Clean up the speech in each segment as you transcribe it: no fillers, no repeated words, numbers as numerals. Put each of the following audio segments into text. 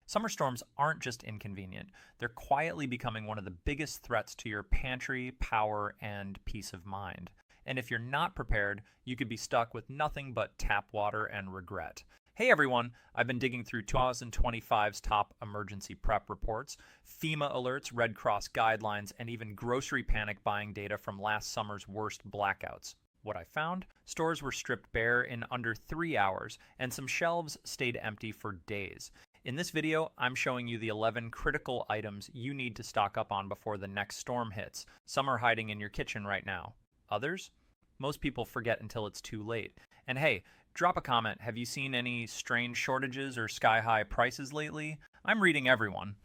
Summer storms aren't just inconvenient, they're quietly becoming one of the biggest threats to your pantry, power, and peace of mind. And if you're not prepared, you could be stuck with nothing but tap water and regret. Hey everyone, I've been digging through 2025's top emergency prep reports, FEMA alerts, Red Cross guidelines, and even grocery panic buying data from last summer's worst blackouts. What I found? Stores were stripped bare in under 3 hours, and some shelves stayed empty for days. In this video, I'm showing you the 11 critical items you need to stock up on before the next storm hits. Some are hiding in your kitchen right now. Others? Most people forget until it's too late. And hey, drop a comment. Have you seen any strange shortages or sky-high prices lately? I'm reading everyone.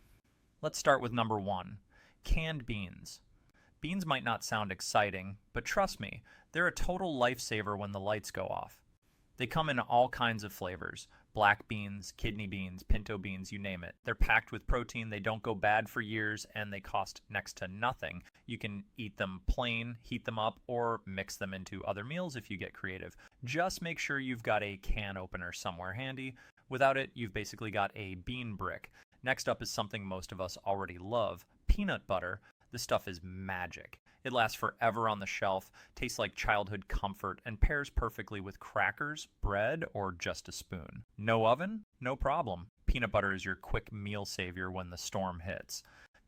Let's start with number 1. Canned beans. Beans might not sound exciting, but trust me, they're a total lifesaver when the lights go off. They come in all kinds of flavors. Black beans, kidney beans, pinto beans, you name it. They're packed with protein, they don't go bad for years, and they cost next to nothing. You can eat them plain, heat them up, or mix them into other meals if you get creative. Just make sure you've got a can opener somewhere handy. Without it, you've basically got a bean brick. Next up is something most of us already love, peanut butter. This stuff is magic. It lasts forever on the shelf, tastes like childhood comfort, and pairs perfectly with crackers, bread, or just a spoon. No oven? No problem. Peanut butter is your quick meal savior when the storm hits.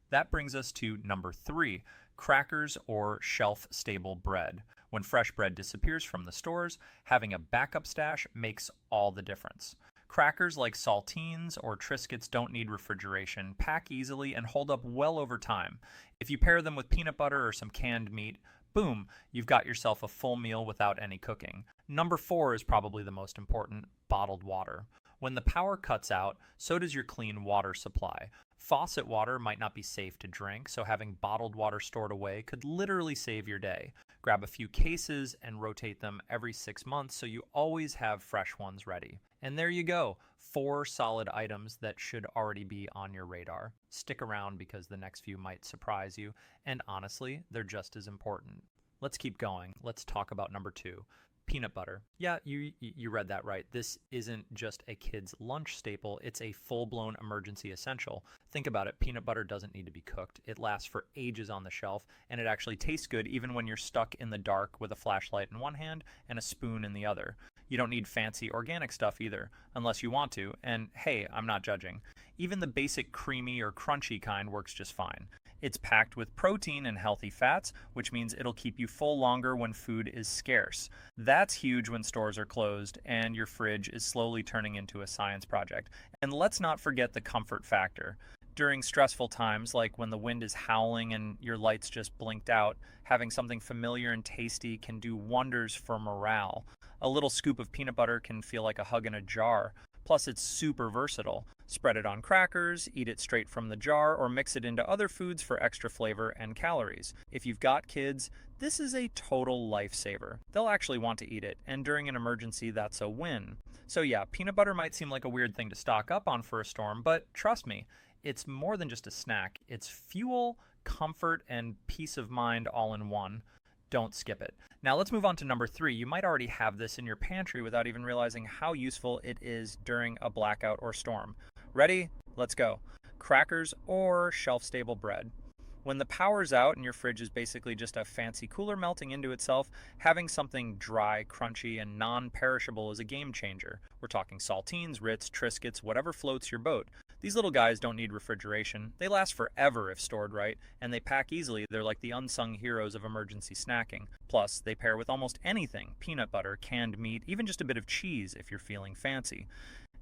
That brings us to number 3, crackers or shelf-stable bread. When fresh bread disappears from the stores, having a backup stash makes all the difference. Crackers like saltines or Triscuits don't need refrigeration, pack easily, and hold up well over time. If you pair them with peanut butter or some canned meat, boom, you've got yourself a full meal without any cooking. Number 4 is probably the most important, bottled water. When the power cuts out, so does your clean water supply. Faucet water might not be safe to drink, so having bottled water stored away could literally save your day. Grab a few cases and rotate them every 6 months so you always have fresh ones ready. And there you go, 4 solid items that should already be on your radar. Stick around because the next few might surprise you, and honestly, they're just as important. Let's keep going. Let's talk about number 2. Peanut butter. Yeah, you read that right. This isn't just a kid's lunch staple, it's a full-blown emergency essential. Think about it, peanut butter doesn't need to be cooked. It lasts for ages on the shelf, and it actually tastes good even when you're stuck in the dark with a flashlight in one hand and a spoon in the other. You don't need fancy organic stuff either, unless you want to, and hey, I'm not judging. Even the basic creamy or crunchy kind works just fine. It's packed with protein and healthy fats, which means it'll keep you full longer when food is scarce. That's huge when stores are closed and your fridge is slowly turning into a science project. And let's not forget the comfort factor. During stressful times, like when the wind is howling and your lights just blinked out, having something familiar and tasty can do wonders for morale. A little scoop of peanut butter can feel like a hug in a jar. Plus, it's super versatile. Spread it on crackers, eat it straight from the jar, or mix it into other foods for extra flavor and calories. If you've got kids, this is a total lifesaver. They'll actually want to eat it, and during an emergency, that's a win. So yeah, peanut butter might seem like a weird thing to stock up on for a storm, but trust me, it's more than just a snack. It's fuel, comfort, and peace of mind all in one. Don't skip it. Now let's move on to number 3. You might already have this in your pantry without even realizing how useful it is during a blackout or storm. Ready? Let's go. Crackers or shelf-stable bread. When the power's out and your fridge is basically just a fancy cooler melting into itself, having something dry, crunchy, and non-perishable is a game changer. We're talking saltines, Ritz, Triscuits, whatever floats your boat. These little guys don't need refrigeration. They last forever if stored right, and they pack easily. They're like the unsung heroes of emergency snacking. Plus, they pair with almost anything: peanut butter, canned meat, even just a bit of cheese if you're feeling fancy.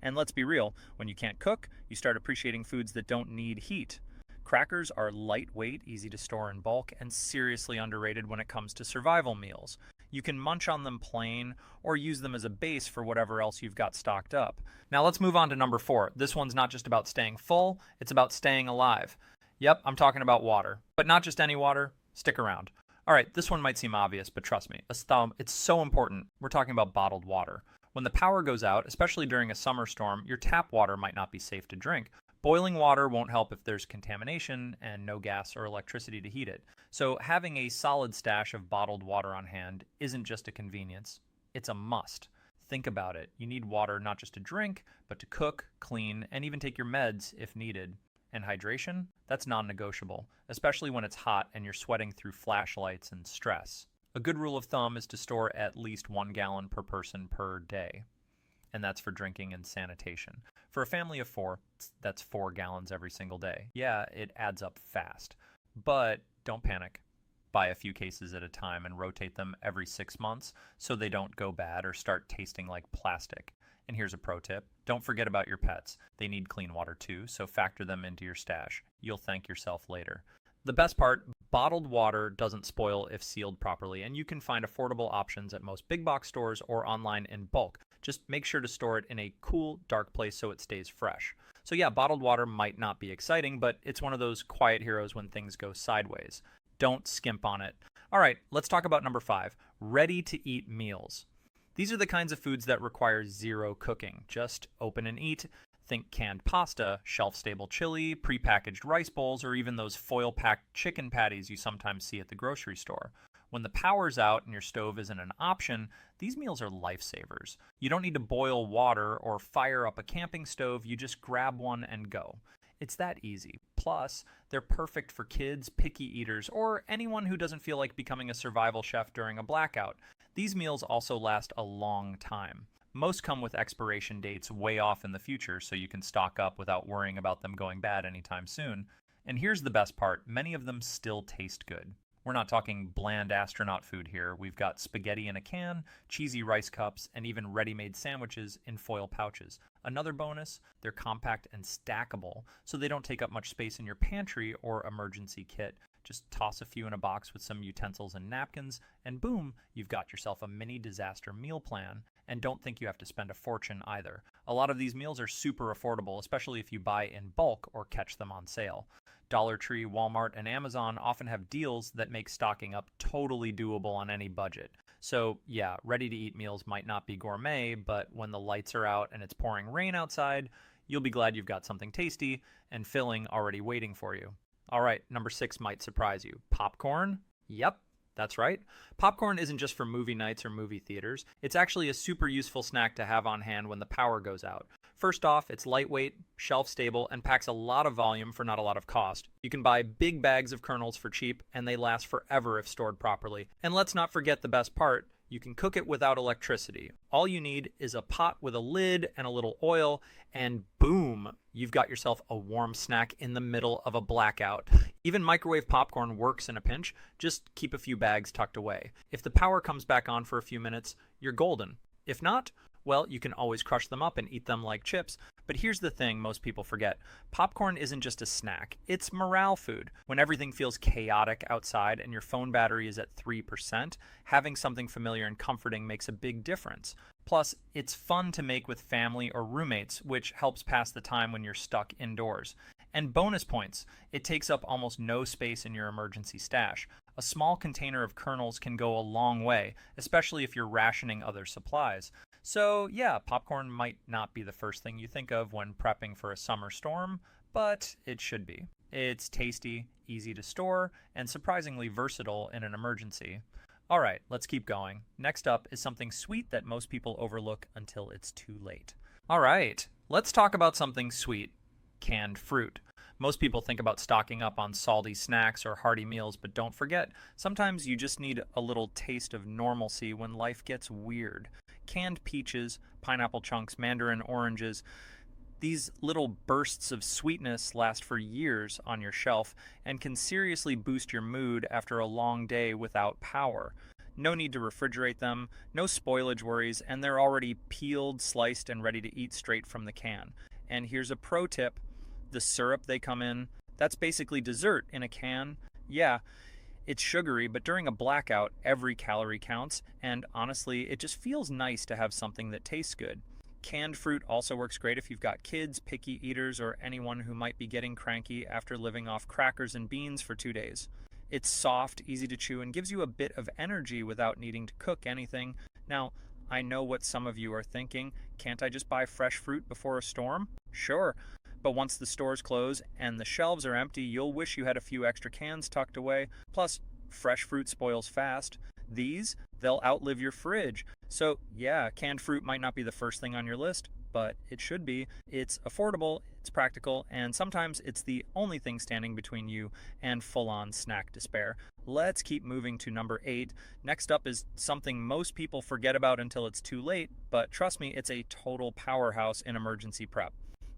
And let's be real, when you can't cook, you start appreciating foods that don't need heat. Crackers are lightweight, easy to store in bulk, and seriously underrated when it comes to survival meals. You can munch on them plain or use them as a base for whatever else you've got stocked up. Now let's move on to number 4. This one's not just about staying full, it's about staying alive. Yep, I'm talking about water. But not just any water. Stick around. Alright, this one might seem obvious, but trust me, it's so important. We're talking about bottled water. When the power goes out, especially during a summer storm, your tap water might not be safe to drink. Boiling water won't help if there's contamination and no gas or electricity to heat it. So having a solid stash of bottled water on hand isn't just a convenience, it's a must. Think about it. You need water not just to drink, but to cook, clean, and even take your meds if needed. And hydration? That's non-negotiable, especially when it's hot and you're sweating through flashlights and stress. A good rule of thumb is to store at least 1 gallon per person per day, and that's for drinking and sanitation. For a family of 4, that's 4 gallons every single day. Yeah, it adds up fast, but don't panic. Buy a few cases at a time and rotate them every 6 months so they don't go bad or start tasting like plastic. And here's a pro tip. Don't forget about your pets. They need clean water too, so factor them into your stash. You'll thank yourself later. The best part, bottled water doesn't spoil if sealed properly, and you can find affordable options at most big box stores or online in bulk. Just make sure to store it in a cool, dark place so it stays fresh. So yeah, bottled water might not be exciting, but it's one of those quiet heroes when things go sideways. Don't skimp on it. All right, let's talk about number 5, ready-to-eat meals. These are the kinds of foods that require zero cooking. Just open and eat. Think canned pasta, shelf-stable chili, prepackaged rice bowls, or even those foil-packed chicken patties you sometimes see at the grocery store. When the power's out and your stove isn't an option, these meals are lifesavers. You don't need to boil water or fire up a camping stove, you just grab one and go. It's that easy. Plus, they're perfect for kids, picky eaters, or anyone who doesn't feel like becoming a survival chef during a blackout. These meals also last a long time. Most come with expiration dates way off in the future, so you can stock up without worrying about them going bad anytime soon. And here's the best part, many of them still taste good. We're not talking bland astronaut food here. We've got spaghetti in a can, cheesy rice cups, and even ready-made sandwiches in foil pouches. Another bonus, they're compact and stackable, so they don't take up much space in your pantry or emergency kit. Just toss a few in a box with some utensils and napkins, and boom, you've got yourself a mini disaster meal plan. And don't think you have to spend a fortune either. A lot of these meals are super affordable, especially if you buy in bulk or catch them on sale. Dollar Tree, Walmart, and Amazon often have deals that make stocking up totally doable on any budget. So yeah, ready-to-eat meals might not be gourmet, but when the lights are out and it's pouring rain outside, you'll be glad you've got something tasty and filling already waiting for you. All right, number 6 might surprise you. Popcorn? Yep, that's right. Popcorn isn't just for movie nights or movie theaters. It's actually a super useful snack to have on hand when the power goes out. First off, it's lightweight, shelf-stable, and packs a lot of volume for not a lot of cost. You can buy big bags of kernels for cheap, and they last forever if stored properly. And let's not forget the best part. You can cook it without electricity. All you need is a pot with a lid and a little oil, and boom, you've got yourself a warm snack in the middle of a blackout. Even microwave popcorn works in a pinch. Just keep a few bags tucked away. If the power comes back on for a few minutes, you're golden. If not, well, you can always crush them up and eat them like chips. But here's the thing most people forget. Popcorn isn't just a snack. It's morale food. When everything feels chaotic outside and your phone battery is at 3%, having something familiar and comforting makes a big difference. Plus, it's fun to make with family or roommates, which helps pass the time when you're stuck indoors. And bonus points, it takes up almost no space in your emergency stash. A small container of kernels can go a long way, especially if you're rationing other supplies. So yeah, popcorn might not be the first thing you think of when prepping for a summer storm, but it should be. It's tasty, easy to store, and surprisingly versatile in an emergency. All right, let's keep going. Next up is something sweet that most people overlook until it's too late. All right, let's talk about something sweet. Canned fruit. Most people think about stocking up on salty snacks or hearty meals, but don't forget, sometimes you just need a little taste of normalcy when life gets weird. Canned peaches, pineapple chunks, mandarin oranges, these little bursts of sweetness last for years on your shelf and can seriously boost your mood after a long day without power. No need to refrigerate them, no spoilage worries, and they're already peeled, sliced, and ready to eat straight from the can. And here's a pro tip. The syrup they come in, that's basically dessert in a can. Yeah, it's sugary, but during a blackout, every calorie counts, and honestly, it just feels nice to have something that tastes good. Canned fruit also works great if you've got kids, picky eaters, or anyone who might be getting cranky after living off crackers and beans for 2 days. It's soft, easy to chew, and gives you a bit of energy without needing to cook anything. Now, I know what some of you are thinking. Can't I just buy fresh fruit before a storm? Sure. But once the stores close and the shelves are empty, you'll wish you had a few extra cans tucked away. Plus, fresh fruit spoils fast. These, they'll outlive your fridge. So yeah, canned fruit might not be the first thing on your list, but it should be. It's affordable, it's practical, and sometimes it's the only thing standing between you and full-on snack despair. Let's keep moving to number 8. Next up is something most people forget about until it's too late, but trust me, it's a total powerhouse in emergency prep.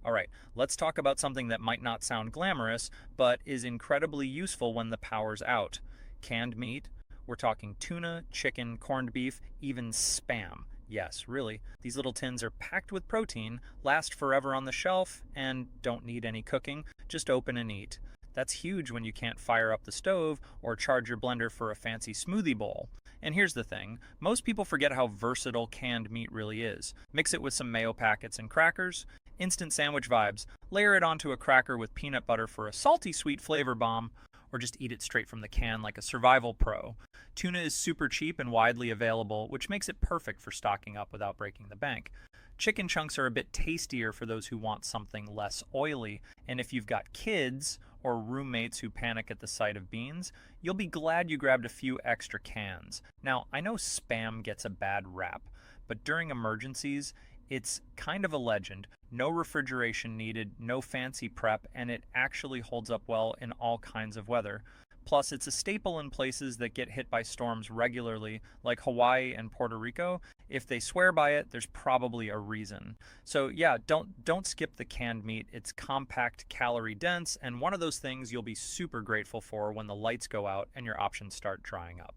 All right, let's talk about something that might not sound glamorous, but is incredibly useful when the power's out. Canned meat. We're talking tuna, chicken, corned beef, even Spam. Yes, really. These little tins are packed with protein, last forever on the shelf, and don't need any cooking. Just open and eat. That's huge when you can't fire up the stove or charge your blender for a fancy smoothie bowl. And here's the thing, most people forget how versatile canned meat really is. Mix it with some mayo packets and crackers, instant sandwich vibes. Layer it onto a cracker with peanut butter for a salty sweet flavor bomb, or just eat it straight from the can like a survival pro. Tuna is super cheap and widely available, which makes it perfect for stocking up without breaking the bank. Chicken chunks are a bit tastier for those who want something less oily, and if you've got kids or roommates who panic at the sight of beans, you'll be glad you grabbed a few extra cans. Now, I know Spam gets a bad rap, but during emergencies, it's kind of a legend. No refrigeration needed, no fancy prep, and it actually holds up well in all kinds of weather. Plus, it's a staple in places that get hit by storms regularly, like Hawaii and Puerto Rico. If they swear by it, there's probably a reason. So yeah, don't skip the canned meat. It's compact, calorie dense, and one of those things you'll be super grateful for when the lights go out and your options start drying up.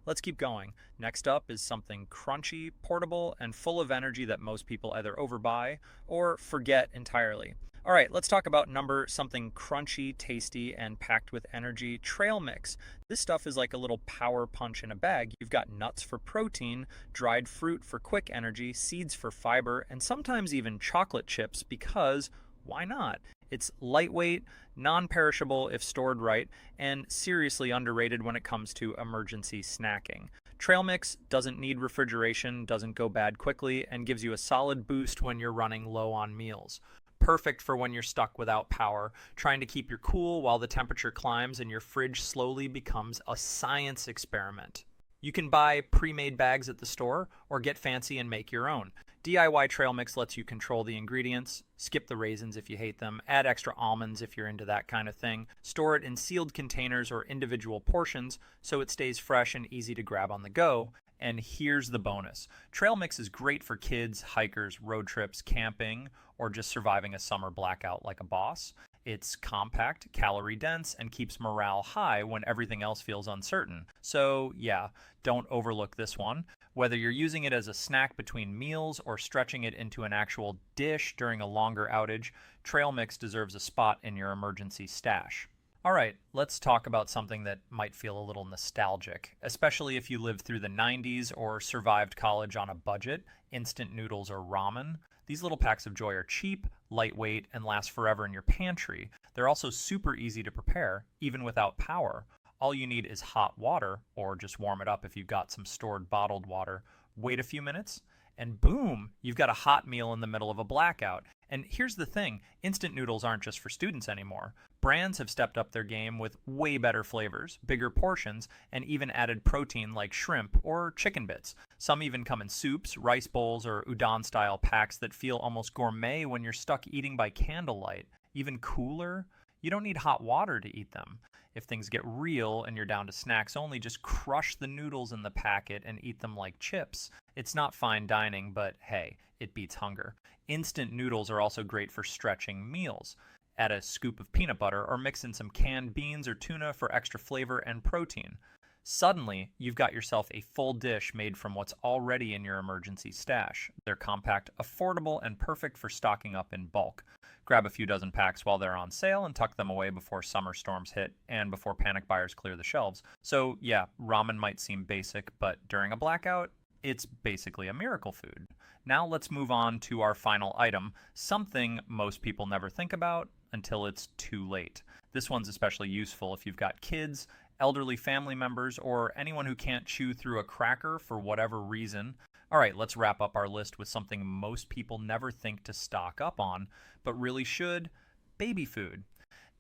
Let's keep going. Next up is something crunchy, portable, and full of energy that most people either overbuy or forget entirely. All right, let's talk about something crunchy, tasty, and packed with energy, trail mix. This stuff is like a little power punch in a bag. You've got nuts for protein, dried fruit for quick energy, seeds for fiber, and sometimes even chocolate chips because why not? It's lightweight, non-perishable if stored right, and seriously underrated when it comes to emergency snacking. Trail mix doesn't need refrigeration, doesn't go bad quickly, and gives you a solid boost when you're running low on meals. Perfect for when you're stuck without power, trying to keep your cool while the temperature climbs and your fridge slowly becomes a science experiment. You can buy pre-made bags at the store or get fancy and make your own. DIY trail mix lets you control the ingredients, skip the raisins if you hate them, add extra almonds if you're into that kind of thing, store it in sealed containers or individual portions so it stays fresh and easy to grab on the go. And here's the bonus. Trail mix is great for kids, hikers, road trips, camping, or just surviving a summer blackout like a boss. It's compact, calorie dense, and keeps morale high when everything else feels uncertain. So yeah, don't overlook this one. Whether you're using it as a snack between meals or stretching it into an actual dish during a longer outage, trail mix deserves a spot in your emergency stash. All right, let's talk about something that might feel a little nostalgic, especially if you lived through the 90s or survived college on a budget, instant noodles or ramen. These little packs of joy are cheap, lightweight, and last forever in your pantry. They're also super easy to prepare, even without power. All you need is hot water, or just warm it up if you've got some stored bottled water. Wait a few minutes, and boom, you've got a hot meal in the middle of a blackout. And here's the thing, instant noodles aren't just for students anymore. Brands have stepped up their game with way better flavors, bigger portions, and even added protein like shrimp or chicken bits. Some even come in soups, rice bowls, or udon-style packs that feel almost gourmet when you're stuck eating by candlelight. Even cooler, you don't need hot water to eat them. If things get real and you're down to snacks only, just crush the noodles in the packet and eat them like chips. It's not fine dining, but hey, it beats hunger. Instant noodles are also great for stretching meals. Add a scoop of peanut butter or mix in some canned beans or tuna for extra flavor and protein. Suddenly, you've got yourself a full dish made from what's already in your emergency stash. They're compact, affordable, and perfect for stocking up in bulk. Grab a few dozen packs while they're on sale and tuck them away before summer storms hit and before panic buyers clear the shelves. So yeah, ramen might seem basic, but during a blackout, it's basically a miracle food. Now let's move on to our final item, something most people never think about until it's too late. This one's especially useful if you've got kids, elderly family members, or anyone who can't chew through a cracker for whatever reason. All right, let's wrap up our list with something most people never think to stock up on, but really should: baby food.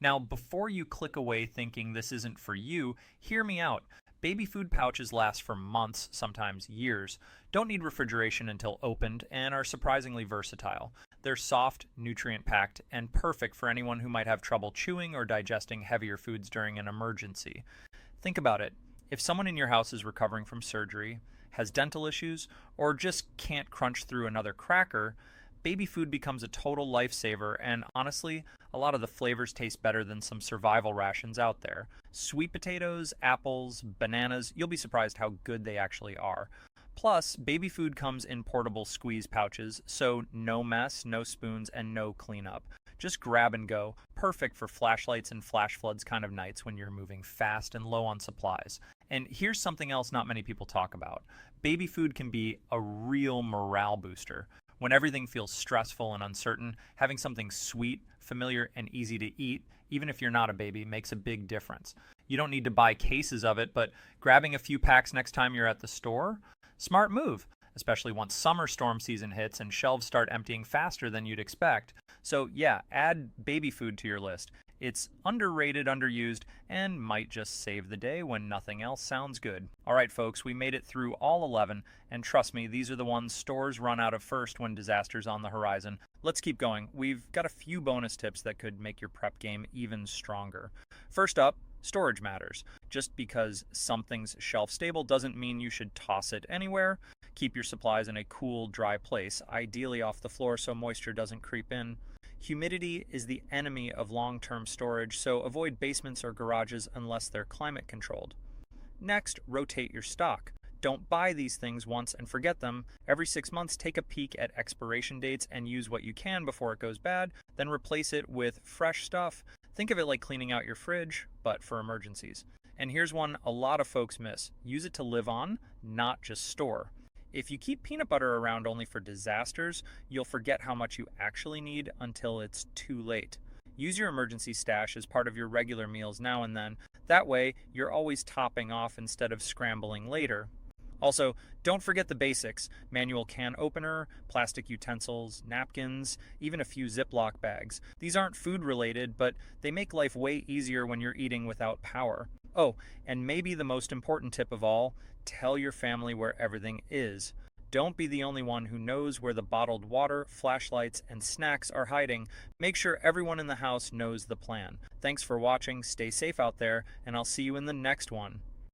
Now, before you click away thinking this isn't for you, hear me out. Baby food pouches last for months, sometimes years, don't need refrigeration until opened, and are surprisingly versatile. They're soft, nutrient-packed, and perfect for anyone who might have trouble chewing or digesting heavier foods during an emergency. Think about it. If someone in your house is recovering from surgery, has dental issues, or just can't crunch through another cracker, baby food becomes a total lifesaver, and honestly, a lot of the flavors taste better than some survival rations out there. Sweet potatoes, apples, bananas, you'll be surprised how good they actually are. Plus, baby food comes in portable squeeze pouches, so no mess, no spoons, and no cleanup. Just grab and go, perfect for flashlights and flash floods kind of nights when you're moving fast and low on supplies. And here's something else not many people talk about. Baby food can be a real morale booster. When everything feels stressful and uncertain, having something sweet, familiar, and easy to eat, even if you're not a baby, makes a big difference. You don't need to buy cases of it, but grabbing a few packs next time you're at the store? Smart move, especially once summer storm season hits and shelves start emptying faster than you'd expect. So yeah, add baby food to your list. It's underrated, underused, and might just save the day when nothing else sounds good. All right, folks, we made it through all 11, and trust me, these are the ones stores run out of first when disaster's on the horizon. Let's keep going. We've got a few bonus tips that could make your prep game even stronger. First up, storage matters. Just because something's shelf stable doesn't mean you should toss it anywhere. Keep your supplies in a cool, dry place, ideally off the floor so moisture doesn't creep in. Humidity is the enemy of long-term storage, so avoid basements or garages unless they're climate controlled. Next, rotate your stock. Don't buy these things once and forget them. Every 6 months, take a peek at expiration dates and use what you can before it goes bad, then replace it with fresh stuff. Think of it like cleaning out your fridge, but for emergencies. And here's one a lot of folks miss. Use it to live on, not just store. If you keep peanut butter around only for disasters, you'll forget how much you actually need until it's too late. Use your emergency stash as part of your regular meals now and then. That way, you're always topping off instead of scrambling later. Also, don't forget the basics: manual can opener, plastic utensils, napkins, even a few Ziploc bags. These aren't food related, but they make life way easier when you're eating without power. Oh, and maybe the most important tip of all, tell your family where everything is. Don't be the only one who knows where the bottled water, flashlights, and snacks are hiding. Make sure everyone in the house knows the plan. Thanks for watching, stay safe out there, and I'll see you in the next one.